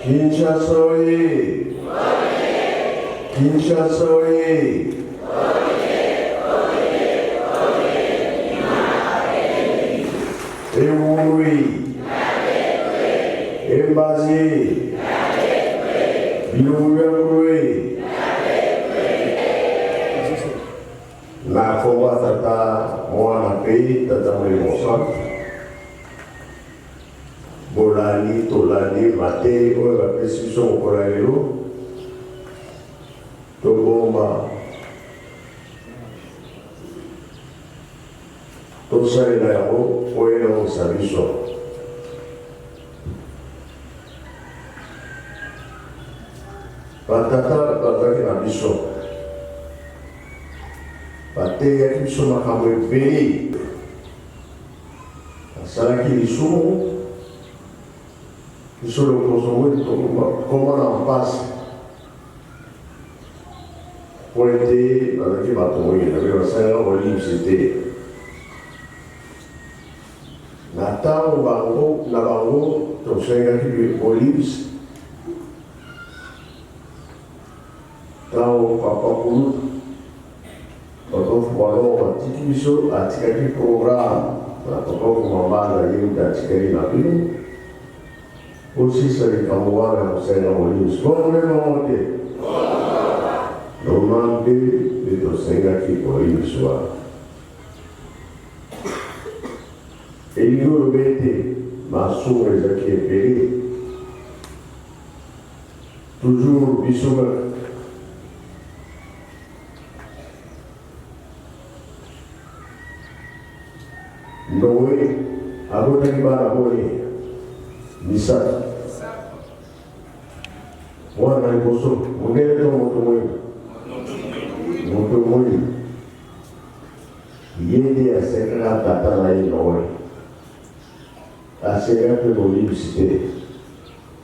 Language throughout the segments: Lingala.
Kinshasa oye! Kinshasa oye! Ewoui! Embazi! Bilouyakoui! Na Kongo tata mwana pei tata mwemosa. Bolani, tolani, mate, oyo bapesi biso mokolo ya lelo tobomba tosalela yango oyo elongisa biso batata bazalaki na biso bateyaki biso makambo ebele basalaki lisumu biso lokoso komona mpasi po ete bazalaki bato moyina mpe basalaka kolimisa te na ntango na bango tosengaki kolimisa ntango papa kulu batofuano batiki biso atikaki programe na papa kumambaza yemuta atikali na bino aussi ça les camarades à Monseigneur Moïse. Bon, on est monté. Demandez de ton Seigneur qui pour une soir. Et il nous remettait ma soeur qui est pérée. Toujours bisous. Noé, à votre niveau, Misaka. Mwana liboso, mungele to moto mwingi. Moto mwingi. Yende asekaka tata na ye nowe. Asekaka pe molimsite.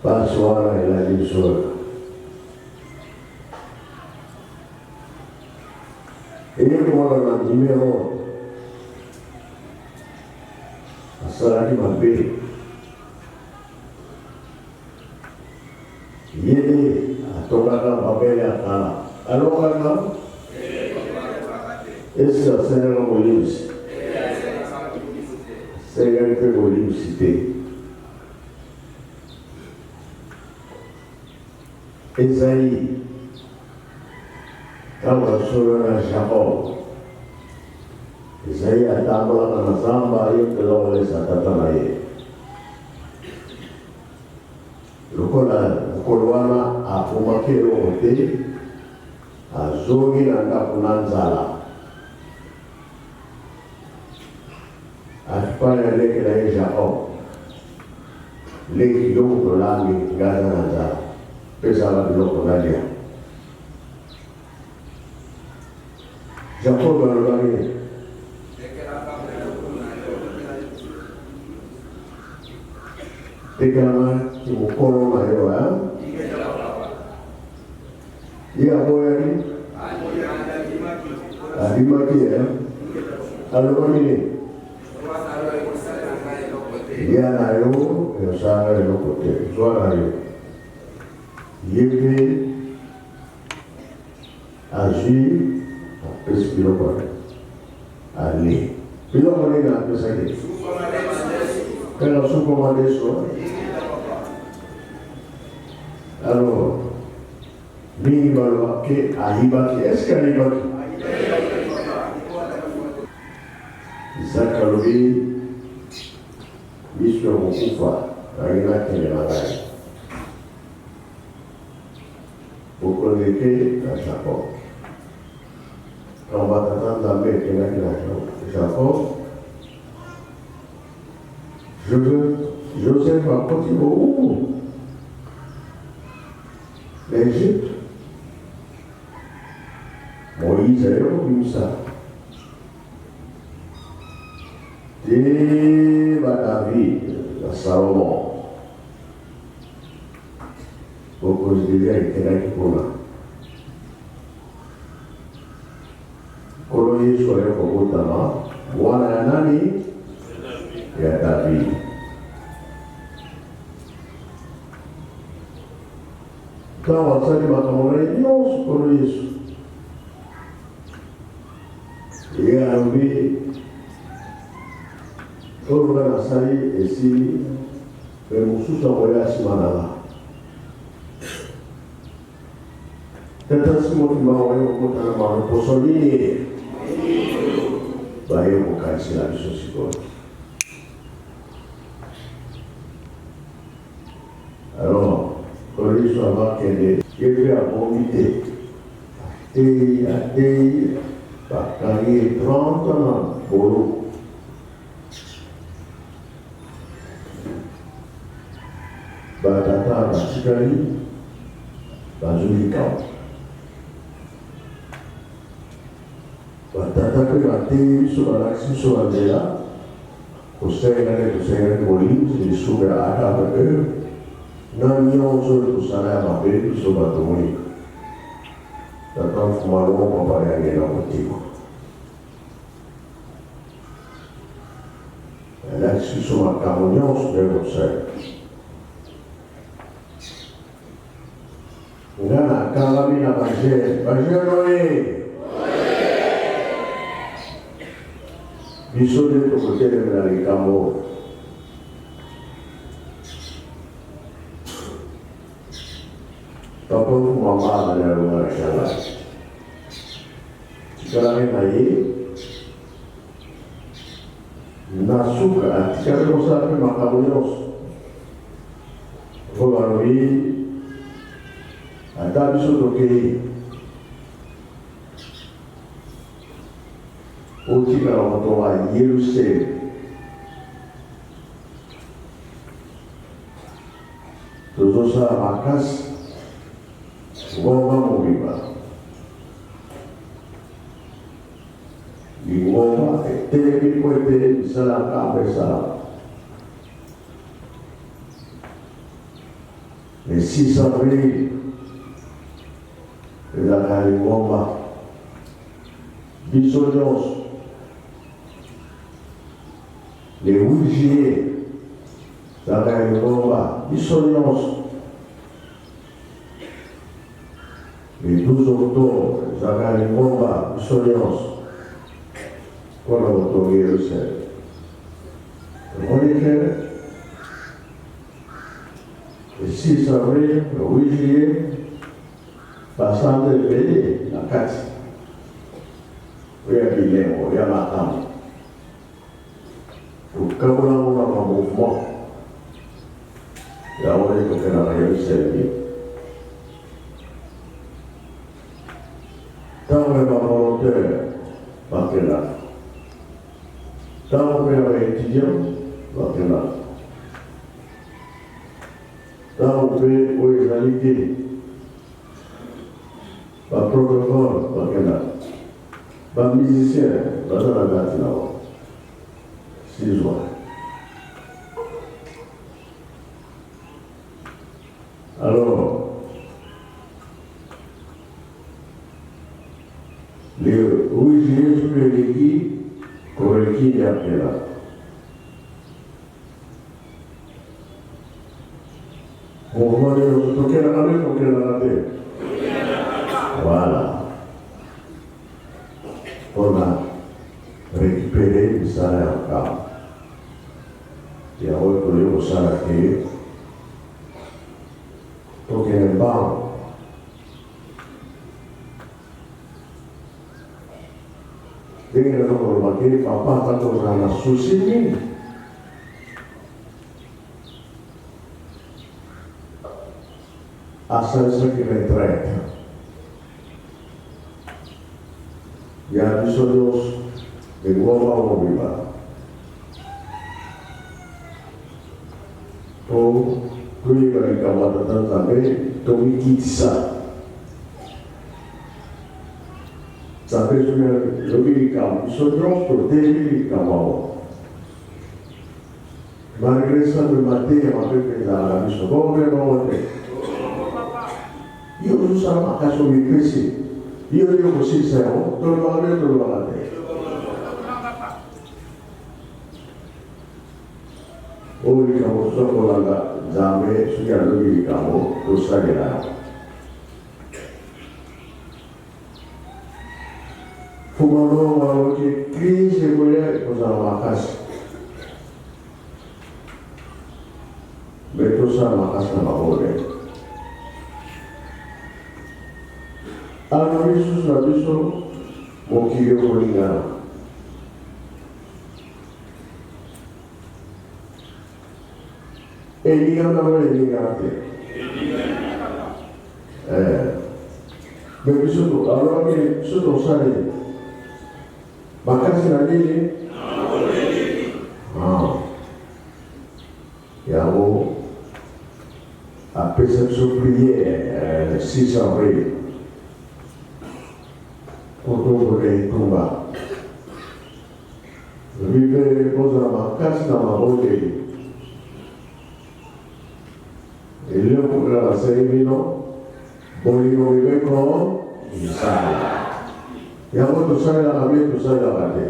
Basi wana elali biso. Eye kumwana na numero. Asalaki mabe. Yede atongaka mabele ya kala alongaka esi asengaka molimisi asengaki mpe molimisi te Ezayi ntango asolo na Jacob Ezayi atambolaka na zamba ye mpe longolesa tata na ye lokola mokolo wana afumaki eloko te azongi na ndako na nzala afipali alekela ye Jacob leki biloko tolambi ngaza na nzala pesaka biloko nalia Jacob alobaki tekelanga kimokolo na yo iya moyani alimaki alobaki nini ya na yo yosala eloko te zwa na yo ye mpe azwi apesi biloko ale biloko nini apesaki kaka suko madeso alors mingi balobaki ayibaki est-ce que ayibaki Isaac alobi biso ya mokufa nangi nakende na ngai okoleke na Jacob quand batata nzambe ekendaki na Jacob je veux Joseph akoti où l'Égypte Moïse ayo kobimisa te ba David na Salomon bokozela ekelaki mpona kolo Yesu ayo kobotama mwana ya nani ya David Então, a série Batamorei, não por isso. E a vi organizar esse permususa olhar semana. Tentando se motivar eu botar na mão, posso ali. Vai eu colocar esse lado social. Alors, por isso a vaca ele a vomiter. Até para cair pronta na bolo. Batata basically bazulicão. Batata que bateu sobre a axis sobre ela, o sangue bolinhos de sobre a água não iam sobre o salário a ver sobre a domingo. Então fumaram para parar ali no motivo. Ela se soma caminhão sobre o céu. Ngana kalamina baje não é. Biso de tokote de melali kamo. Papa mama na rumah shala. Sekarang ini nasuka sekarang usah pe makamunyos. Fogaroi ada biso toke. Hoje para tomar Jerusalém, todos os marcas, vamos viver. E vamos ter que poder sair a cabeça. E se saber, ela cai em bomba, bisonhos. Le 8 juillet, ça va être le Bissonios. Le 12 octobre, ça va être le Bissonios. Pour l'autorité du ciel. On est clair. Le 6 avril, le 8 juillet, passant de pays, la 4. Oui, il y a la table. Kalau orang movement, ya orang itu kena raya sendiri. Tahu memang volunteer, bakal. Tahu memang etudiant, bakal. Tahu memang organisasi, bak protokol, bakal. Bak musicien, bakal ada tinau. Alors, le 8 juillet sur l'équipe, pour l'équipe d'après là. On va dire, toquer la main, toquer la tête. Voilà. On a récupéré le salaire en cas. E a oi por eu usar aqui, toquei no banco. Dengan nomor bagi papa atau rana susi ini, asal sekiranya trek, ya disuruh di gua mau bilang. Lui bagi kawan datang sampai tomi kitsa sampai sudah lebih kamu sodros terteri kamu Margresa bermati yang mampir ke dalam itu boleh boleh ia susah makan suami krisi ia mesti saya terlalu Oi kamu sekolah jamai sudah lebih kamu terus lagi lah. Fumano wawote crise moya kozala makasi. Betosala makasi na mabole. Ano lisusu na biso mokili kolingana. Elingana wala elingana te. Mais biso to alors que biso to sale makasi na nini? Yango apesa biso prière 6 avril kotongole etumba vive kozala makasi na mabondeli eloko kaka basali bino bolingo bibeko misala yango tosalelaka bie tosalelaka te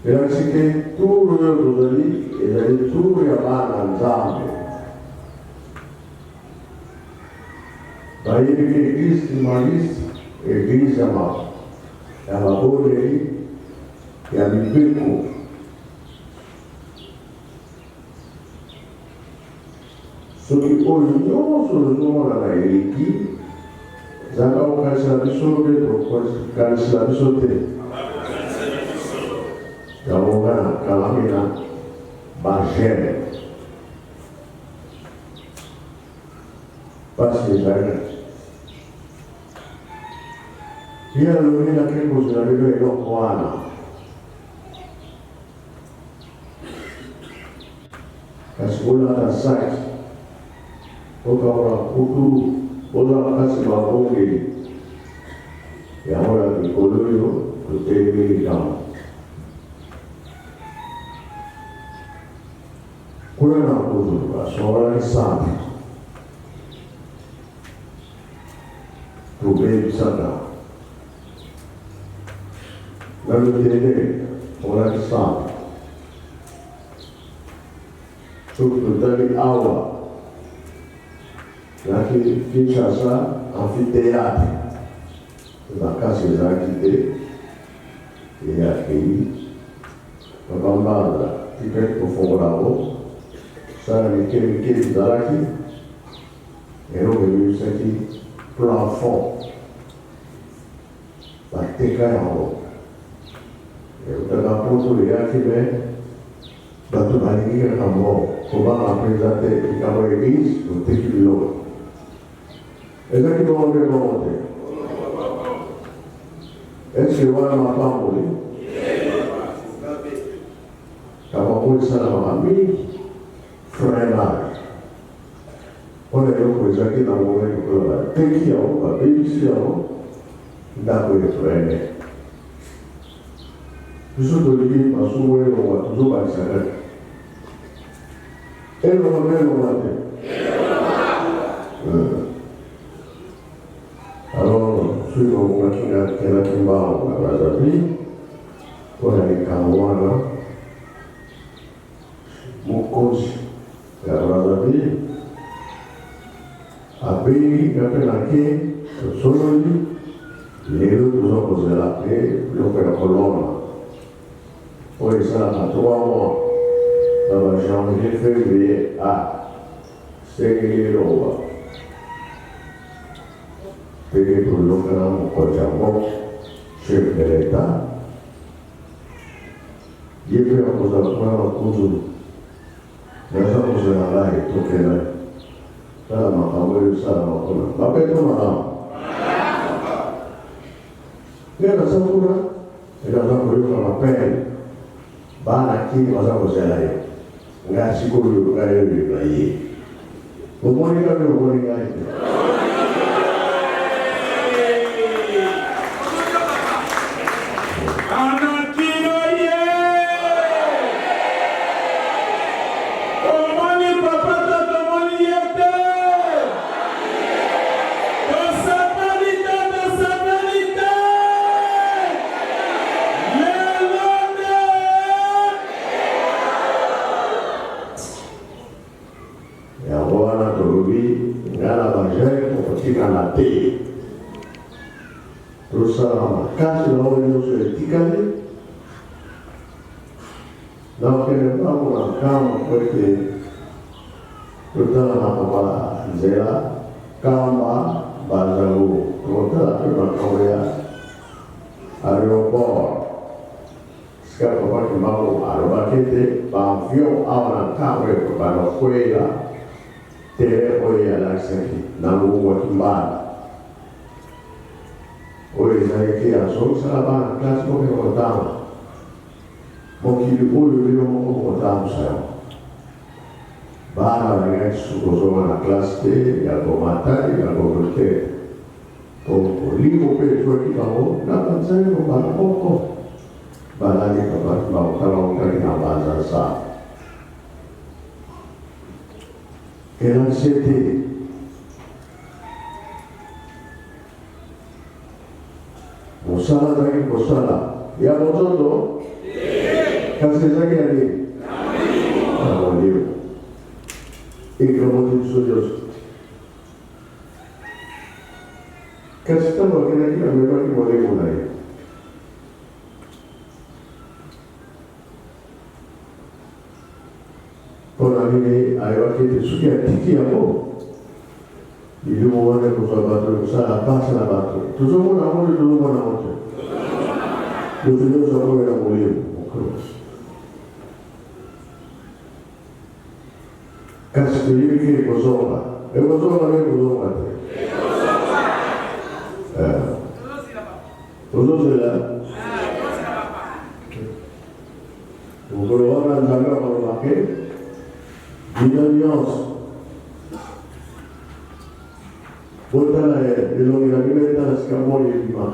elakisi ke turu oyo tozali ezali turu ya bana nzambe bayebi ke eglise trimaliste eglise ya mabondeli ya mibeko. Soki oyo nyonso ozomona na eleki ezalaka kokanisela biso mpe tokokanisela biso te. Yango nga na kalami na bagene pasi ezalaki ye alobi nake kozela bino eloko wana kasi olaka saki okaona kutu ozala kasi mabongeli yango ya mikolo oyo totelemi likambo kuna na kutu basongolaki sambe tobebisaka na lotele songolaki sambe soki totali awa naki Kinshasa amphithéâtre makasi ezalaki te eyakei bakambanda tikaki kofongola yango sala mike mike ezalaki eloko ebebisaki plafond bateka yango eutaka poto eyaki me bato balingi kaka moko kobanga mpenza te likambo eglise toteki biloko ezaki bongo mpe bongo te. Eske wana mapamboli kamakolisala mingi freinage wana eloko ezalaki na ngoma ekokola bateki yango babebisi yango ndako efreine biso tolingi masumu elonga tozobakisaka elonga elonga te. Alors, suivre mon Kinakimba à Brazzaville, on a les Kawana, mon coach à Brazzaville, à Béni, à Pénaké, à Sololi, les deux nous ont posé la paix, l'opéra colonne. Pour ça, à 3 mois, dans la janvier, février, à 5 000 Perché colloquiamo facciamo chef de l'État. Io prima cosa la cosa la cosa la e toccare. La ma favore sa ma cosa. Ma per come Io la sapura e la sapura la pelle. Bana chi cosa cosa lei. Nga sicuro che io la ieri. Non vuoi che Ngala bajek kasi na hoi nusu e tikani na wakene pamu na kama kweke kutana na papa zela kama bazaru kutana kwa kawea aeroport sekarang papa kimau arobakete bavio awana kawe kwa kwela tere oya laksaki na mungu kimbala oye zaikia so salabana klasi mo ke kotama mo kilukulo bilo mo kotama sayo bana ngai suko na klasi ya komata ya kote to limo pe tuki kao na kanzai ko bana poko bana ni ka ba talo ka na baza sa eran sete Musala lagi musala. Ya mototo. Kasih lagi lagi. Kalau dia, ikut motor sujud. Kasih tahu lagi lagi mereka boleh mulai. Orang ini ayat kita suka tiki apa? Ilu mwana kusabatu kusala pasa na batu. Tuzomo na mwole tuzomo na wote. Tuzomo na mwole na mwole mkros. Kasi tuliwi kiri kuzonga. Kuzonga na kuzonga te. Tuzozela. Mkolo wana nzanga kwa mwake. Dina nyonso. Botala ya belongi na bimeta na sikamoni bima.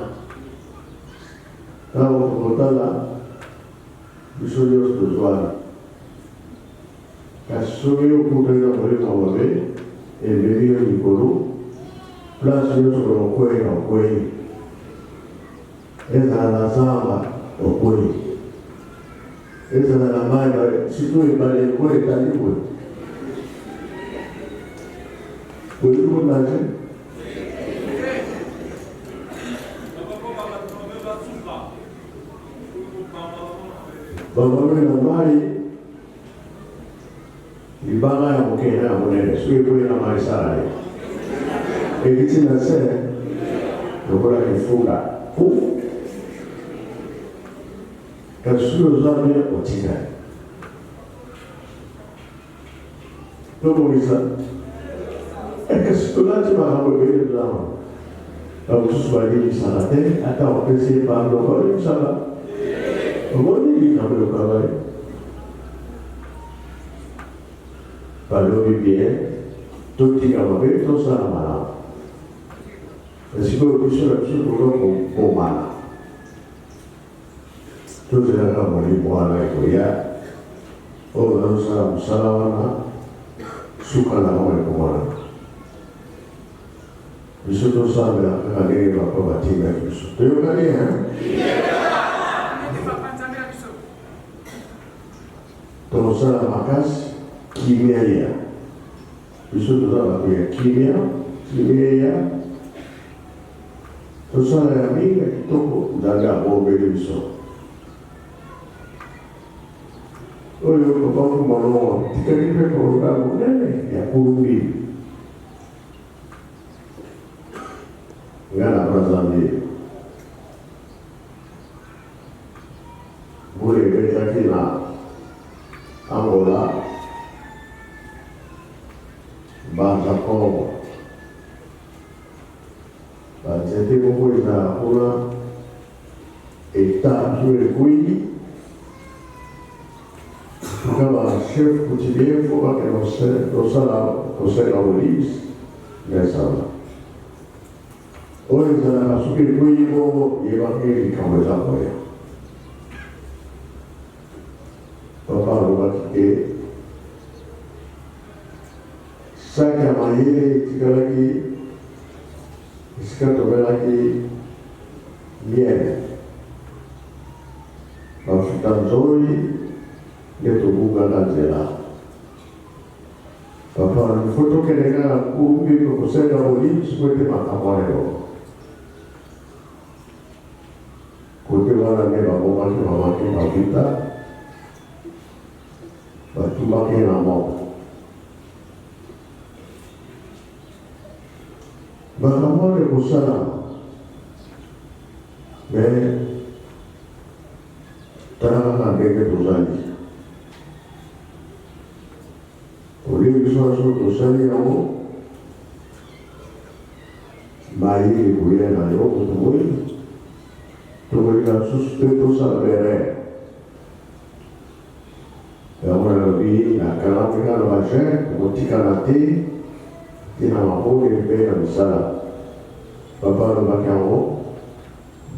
Tawo botala bisojos tozwana. Kasumi ukutana muri mawabe ebebio nikoro plus yoso no kweli na kweli. Eza na zamba okweli. Eza na maya situ ibale kweli talibu. Kulibu naje Bagaimana namai ibanga ya mkena ya munene suwe kwe na maisara ekiti na se nukula kifunga kasuyo zami otika Nobo misa ekasitulati mahambo bebe zama Kaususu bagi salate atau okesi pablo kau salah Omoni di kamera kawai. Kalau bibian, tuti kawai itu sama mana. Resiko bisa kurang mana. Tu sudah kamu di mana itu ya. Oh lalu salam suka nama itu mana. Bisa tu sama kali bapa bati lagi bisa. Tu kali ya. Tosala makas kimia ya. Bisu tosala ya kimia ya. Tosala ya minga kitoko daga bobe bisu. Oyo ko mono tikaripe ko ga munene ya kurumbi. Ngana Brazil. Boleh beta kina Angola, Bangsa Kongo. Jadi buku ina una eta sure kuigi. Kama chef coutumier faut que no se la olis nessa. Hoje na super kuigi mo lleva que como esa poya. Papa lupa que saya mahiri jika lagi sekarang lagi mier maksudnya zoi itu bukan aja Papa foto que nega kumbi ko saya boleh seperti mata moreo Bagaimana dia memakai kita, batu makin lama. Bagaimana dia berusaha, terangkan dia berusaha. Oleh berusaha kamu, mari boleh naik untuk kasus itu sahabat. Yang lebih kalau kita baca, ketika nanti kita mampu lebih besar. Bapa lembaga kamu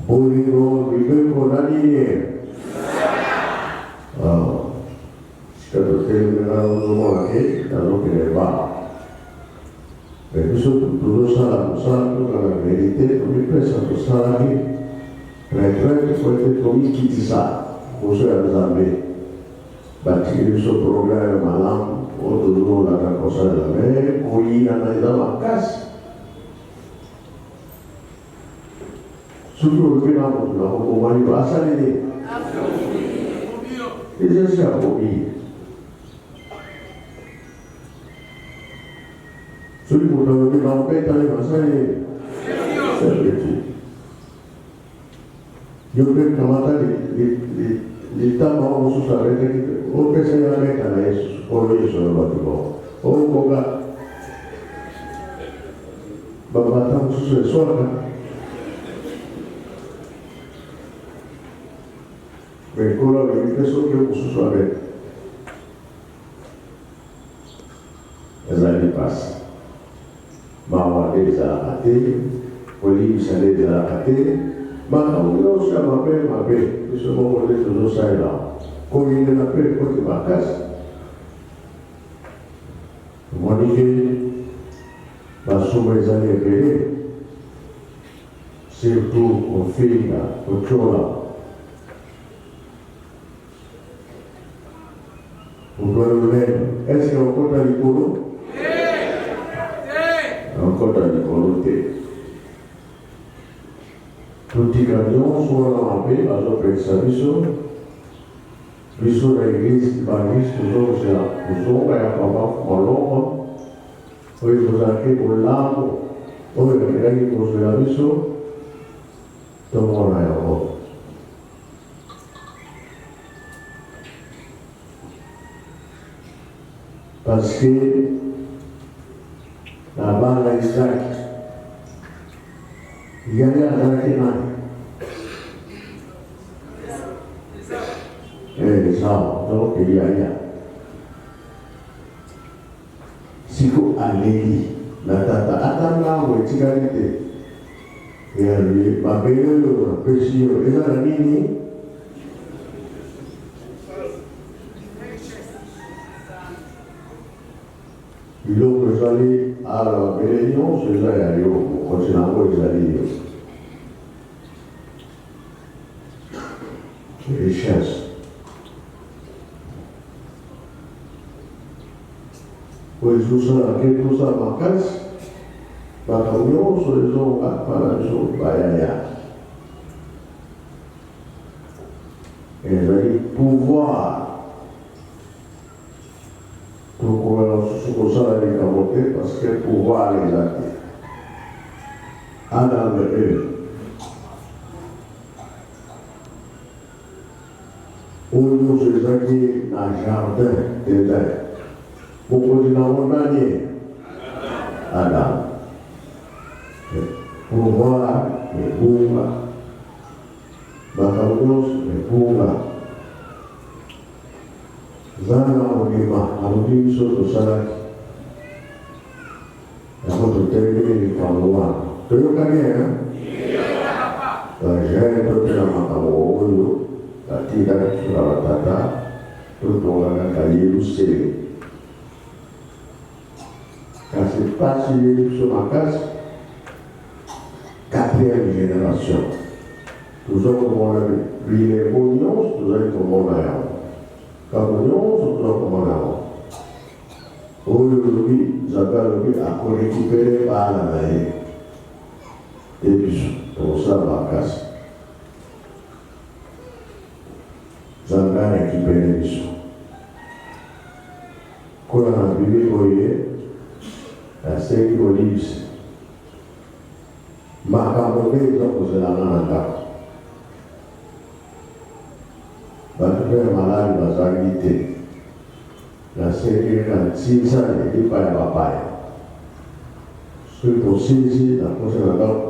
boleh lebih kodani. Kalau kita rumah lagi, lalu kita bawa. Besok dulu salah itu kalau meditasi, tapi besok salah lagi. Retret seperti kami kita musuh yang sampai baca itu program malam untuk dulu lakukan kosa dalam koi dan ada makas sudah kita mau bahasa ini itu siapa koi sudah kita mau kita bahasa ini seperti Yaudah kamata di tamu musuh saya itu, oke saya mereka Yesus, kalau Yesus berarti kok bapak musuh suara, berkulah ini besok musuh suara, ezali pas, bawa dia salah hati, boleh bisa dia salah hati. Maka mungkin usah mape, itu semua boleh selesai lah. Kau ini mape, kau dibakas. Kemudian basuh mezanya kiri, sirtu konfirma, kocola. Udah es yang kau tadi puluh, kau tadi puluh tutti caminham sulla mappe allo pensaviso viso da igreja baris usou vai acabar maloma foi usar aqui o lado ou ele queria que você aviso tomou na água parce que la bala Isaac Ia ada kenal. Sawa, tahu dia. Siku aleli, nata atan lawe cikari te. Ya ni babelo, pesio, esa nini. Ilo pesali ala belenyo, sesa yo, konsinango isali. Richesse. Pois aquele usa macas, para o meu sorriso para o baiaia. E aí pouvoir, procurar o sucursal de camote, parce que pouvoir les actes. Adam e Olhos aqui na jardim de pouco de namorania, Adam, pouvoir e bunga, bakalos e bunga, zana olima, aludim soto saraki, aku tu terima kamuan, tu yang kaya, saya tu terima kamu tidak surat tata pertolongan kali usir kasih pasti semakas quatrième génération toujours comme on a vu les mognons toujours comme on a Cameroun toujours comme on a aujourd'hui j'appelle à récupérer par la main et puis pour ça ma casse zangane kipele biso kuna na bibi boye asengi kolibisa makambo nde eza kozelanga na ndako bato mpe ya maladi bazangi te nasengi na ntinsani epai ya bapaya soki tosilisi na posa na ndako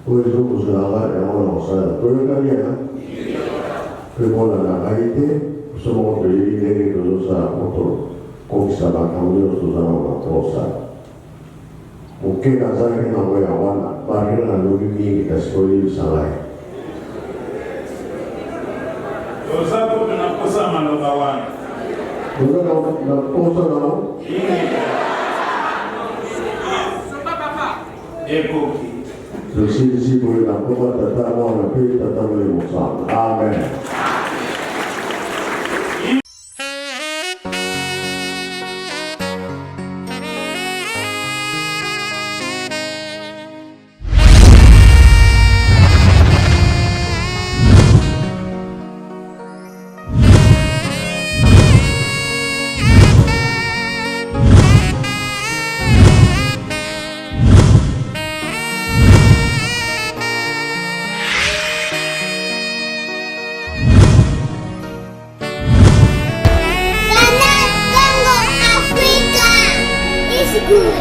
oyo ezokozelanga yango na kosala toyokani ya mpe mpona na ngai te biso moko toyebi ndenge tozosala moto kokisa makambo nyonso tozala na tosala moke nazalaki nango ya wana barina nalobi mingi kasi koyebisa ngai toza kutu na kosa maloba wana toza na posa nao ekoki tosilisi boye na koma tata mwana mpe tata mole mosala amen.